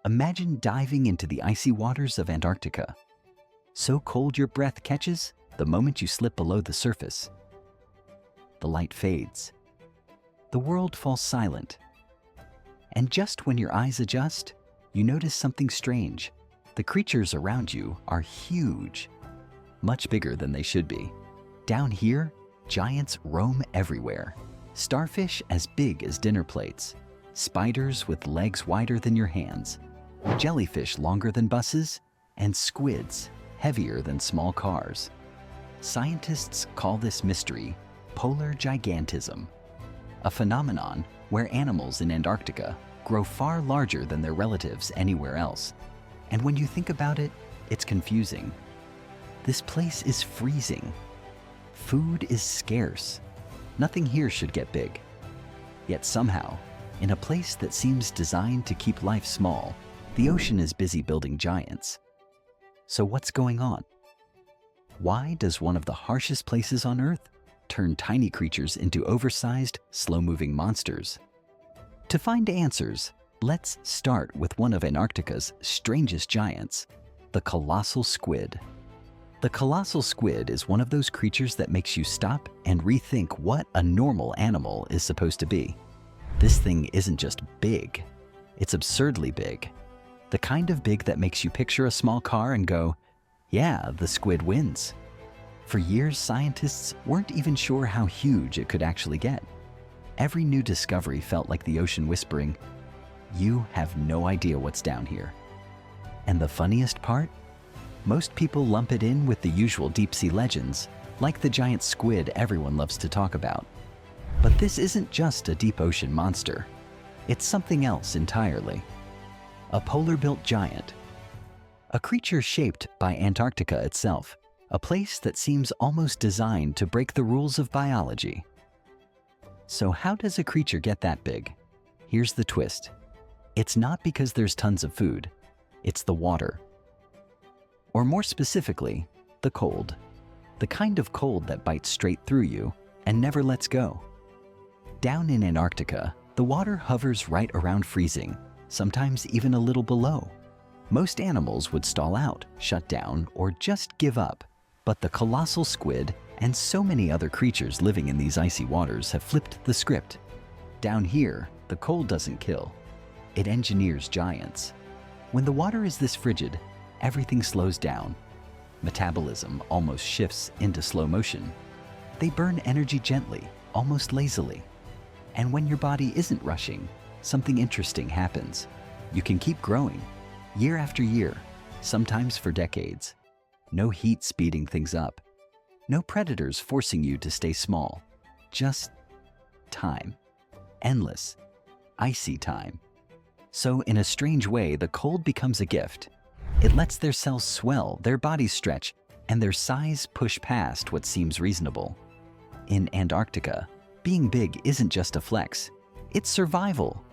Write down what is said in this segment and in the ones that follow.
Imagine diving into the icy waters of Antarctica. So cold your breath catches the moment you slip below the surface. The light fades. The world falls silent. And just when your eyes adjust, you notice something strange. The creatures around you are huge, much bigger than they should be. Down here, giants roam everywhere. Starfish as big as dinner plates, spiders with legs wider than your hands, jellyfish longer than buses, and squids heavier than small cars. Scientists call this mystery polar gigantism, a phenomenon where animals in Antarctica grow far larger than their relatives anywhere else. And when you think about it, it's confusing. This place is freezing. Food is scarce. Nothing here should get big. Yet somehow, in a place that seems designed to keep life small, the ocean is busy building giants. So what's going on? Why does one of the harshest places on Earth turn tiny creatures into oversized, slow-moving monsters? To find answers, let's start with one of Antarctica's strangest giants, the colossal squid. The colossal squid is one of those creatures that makes you stop and rethink what a normal animal is supposed to be. This thing isn't just big, it's absurdly big. The kind of big that makes you picture a small car and go, yeah, the squid wins. For years, scientists weren't even sure how huge it could actually get. Every new discovery felt like the ocean whispering, you have no idea what's down here. And the funniest part? Most people lump it in with the usual deep-sea legends, like the giant squid everyone loves to talk about. But this isn't just a deep ocean monster. It's something else entirely. A polar-built giant. A creature shaped by Antarctica itself, a place that seems almost designed to break the rules of biology. So how does a creature get that big? Here's the twist. It's not because there's tons of food. It's the water. Or more specifically, the cold. The kind of cold that bites straight through you and never lets go. Down in Antarctica, the water hovers right around freezing, sometimes even a little below. Most animals would stall out, shut down, or just give up. But the colossal squid and so many other creatures living in these icy waters have flipped the script. Down here, the cold doesn't kill. It engineers giants. When the water is this frigid, everything slows down. Metabolism almost shifts into slow motion. They burn energy gently, almost lazily. And when your body isn't rushing, something interesting happens. You can keep growing, year after year, sometimes for decades. No heat speeding things up. No predators forcing you to stay small. Just time. Endless, icy time. So in a strange way, the cold becomes a gift. It lets their cells swell, their bodies stretch, and their size push past what seems reasonable. In Antarctica, being big isn't just a flex, it's survival.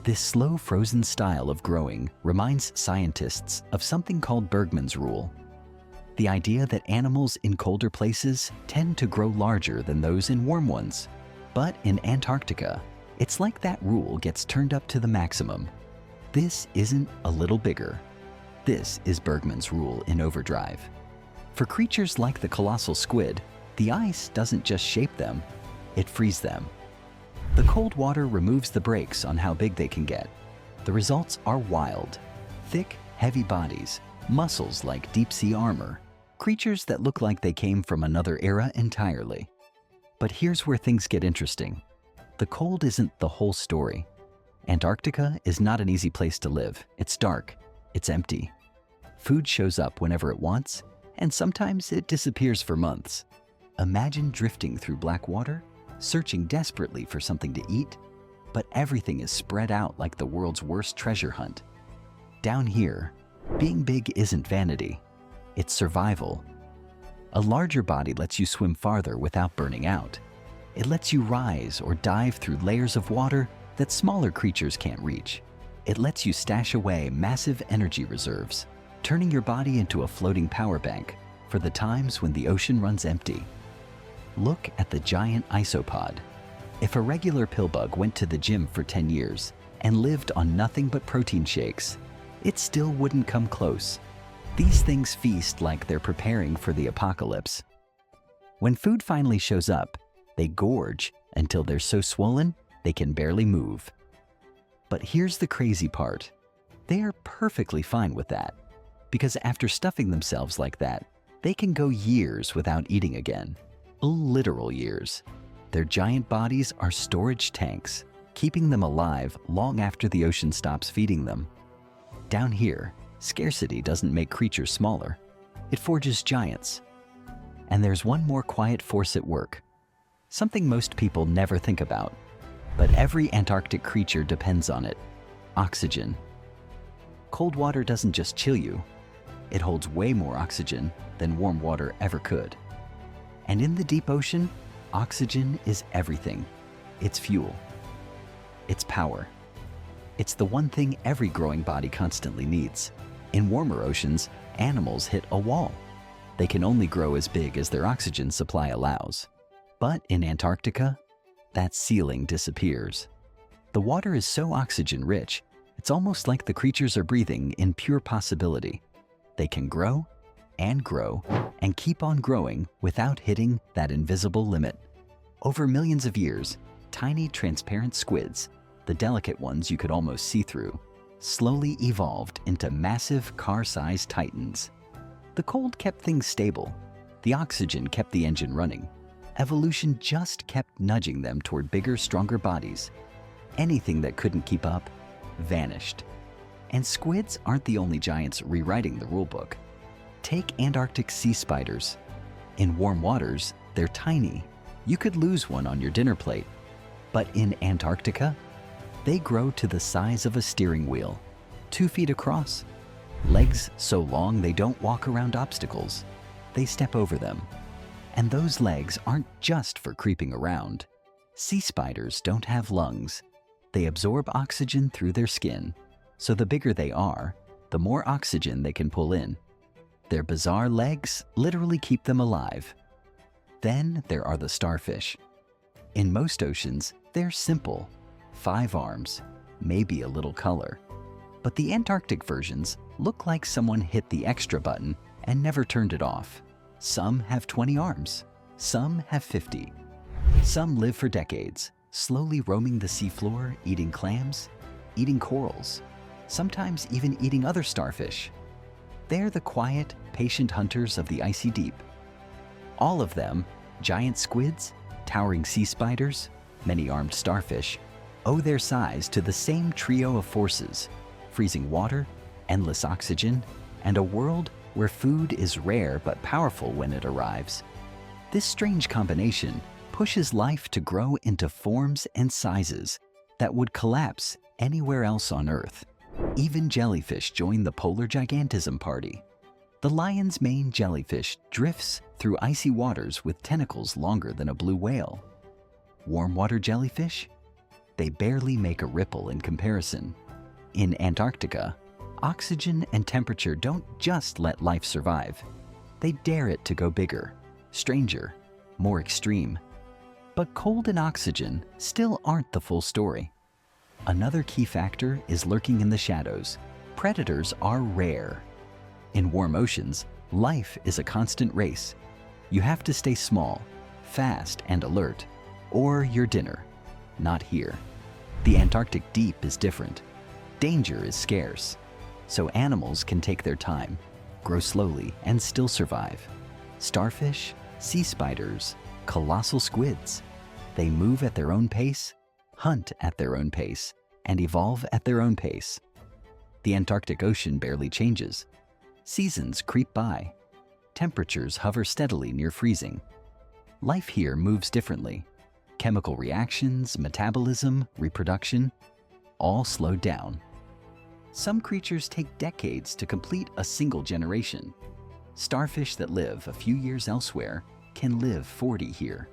This slow frozen style of growing reminds scientists of something called Bergmann's rule. The idea that animals in colder places tend to grow larger than those in warm ones. But in Antarctica, it's like that rule gets turned up to the maximum. This isn't a little bigger. This is Bergmann's rule in overdrive. For creatures like the colossal squid, the ice doesn't just shape them, it frees them. The cold water removes the brakes on how big they can get. The results are wild. Thick, heavy bodies, muscles like deep-sea armor, creatures that look like they came from another era entirely. But here's where things get interesting. The cold isn't the whole story. Antarctica is not an easy place to live. It's dark, it's empty. Food shows up whenever it wants, and sometimes it disappears for months. Imagine drifting through black water, searching desperately for something to eat, but everything is spread out like the world's worst treasure hunt. Down here, being big isn't vanity, it's survival. A larger body lets you swim farther without burning out. It lets you rise or dive through layers of water that smaller creatures can't reach. It lets you stash away massive energy reserves, turning your body into a floating power bank for the times when the ocean runs empty. Look at the giant isopod. If a regular pill bug went to the gym for 10 years and lived on nothing but protein shakes, it still wouldn't come close. These things feast like they're preparing for the apocalypse. When food finally shows up, they gorge until they're so swollen they can barely move. But here's the crazy part. They are perfectly fine with that, because after stuffing themselves like that, they can go years without eating again. Literal years. Their giant bodies are storage tanks, keeping them alive long after the ocean stops feeding them. Down here, scarcity doesn't make creatures smaller. It forges giants. And there's one more quiet force at work, something most people never think about, but every Antarctic creature depends on it: oxygen. Cold water doesn't just chill you, it holds way more oxygen than warm water ever could. And in the deep ocean, oxygen is everything. It's fuel. It's power. It's the one thing every growing body constantly needs. In warmer oceans, animals hit a wall. They can only grow as big as their oxygen supply allows. But in Antarctica, that ceiling disappears. The water is so oxygen-rich, it's almost like the creatures are breathing in pure possibility. They can grow and keep on growing without hitting that invisible limit. Over millions of years, tiny transparent squids, the delicate ones you could almost see through, slowly evolved into massive car-sized titans. The cold kept things stable. The oxygen kept the engine running. Evolution just kept nudging them toward bigger, stronger bodies. Anything that couldn't keep up vanished. And squids aren't the only giants rewriting the rulebook. Take Antarctic sea spiders. In warm waters, they're tiny. You could lose one on your dinner plate. But in Antarctica, they grow to the size of a steering wheel, 2 feet across. Legs so long they don't walk around obstacles. They step over them. And those legs aren't just for creeping around. Sea spiders don't have lungs. They absorb oxygen through their skin. So the bigger they are, the more oxygen they can pull in. Their bizarre legs literally keep them alive. Then there are the starfish. In most oceans, they're simple. 5 arms, maybe a little color. But the Antarctic versions look like someone hit the extra button and never turned it off. Some have 20 arms, some have 50. Some live for decades, slowly roaming the seafloor, eating clams, eating corals, sometimes even eating other starfish. They're the quiet, patient hunters of the icy deep. All of them, giant squids, towering sea spiders, many-armed starfish, owe their size to the same trio of forces: freezing water, endless oxygen, and a world where food is rare but powerful when it arrives. This strange combination pushes life to grow into forms and sizes that would collapse anywhere else on Earth. Even jellyfish join the polar gigantism party. The lion's mane jellyfish drifts through icy waters with tentacles longer than a blue whale. Warm water jellyfish? They barely make a ripple in comparison. In Antarctica, oxygen and temperature don't just let life survive. They dare it to go bigger, stranger, more extreme. But cold and oxygen still aren't the full story. Another key factor is lurking in the shadows. Predators are rare. In warm oceans, life is a constant race. You have to stay small, fast, and alert, or your dinner. Not here. The Antarctic deep is different. Danger is scarce, so animals can take their time, grow slowly, and still survive. Starfish, sea spiders, colossal squids. They move at their own pace, hunt at their own pace, and evolve at their own pace. The Antarctic Ocean barely changes. Seasons creep by. Temperatures hover steadily near freezing. Life here moves differently. Chemical reactions, metabolism, reproduction, all slowed down. Some creatures take decades to complete a single generation. Starfish that live a few years elsewhere can live 40 here.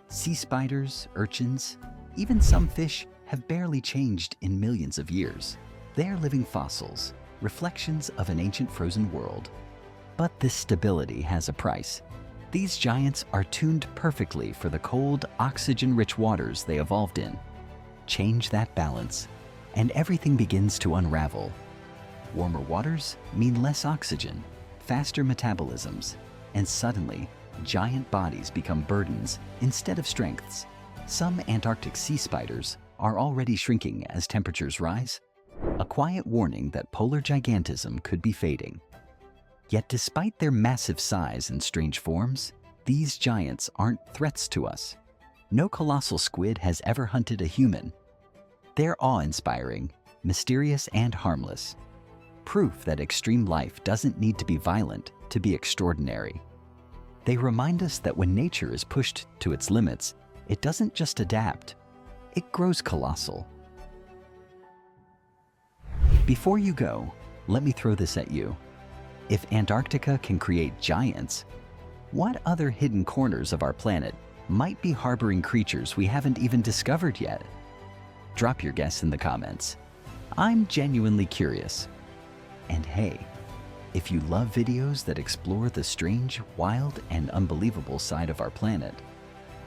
Sea spiders, urchins, even some fish have barely changed in millions of years. They are living fossils, reflections of an ancient frozen world. But this stability has a price. These giants are tuned perfectly for the cold, oxygen-rich waters they evolved in. Change that balance, and everything begins to unravel. Warmer waters mean less oxygen, faster metabolisms, and suddenly, giant bodies become burdens instead of strengths. Some Antarctic sea spiders are already shrinking as temperatures rise, a quiet warning that polar gigantism could be fading. Yet despite their massive size and strange forms, these giants aren't threats to us. No colossal squid has ever hunted a human. They're awe-inspiring, mysterious, and harmless. Proof that extreme life doesn't need to be violent to be extraordinary. They remind us that when nature is pushed to its limits, it doesn't just adapt, it grows colossal. Before you go, let me throw this at you. If Antarctica can create giants, what other hidden corners of our planet might be harboring creatures we haven't even discovered yet? Drop your guess in the comments. I'm genuinely curious. And hey, if you love videos that explore the strange, wild, and unbelievable side of our planet,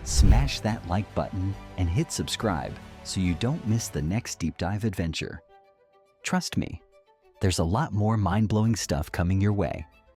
smash that like button and hit subscribe so you don't miss the next deep dive adventure. Trust me, there's a lot more mind-blowing stuff coming your way.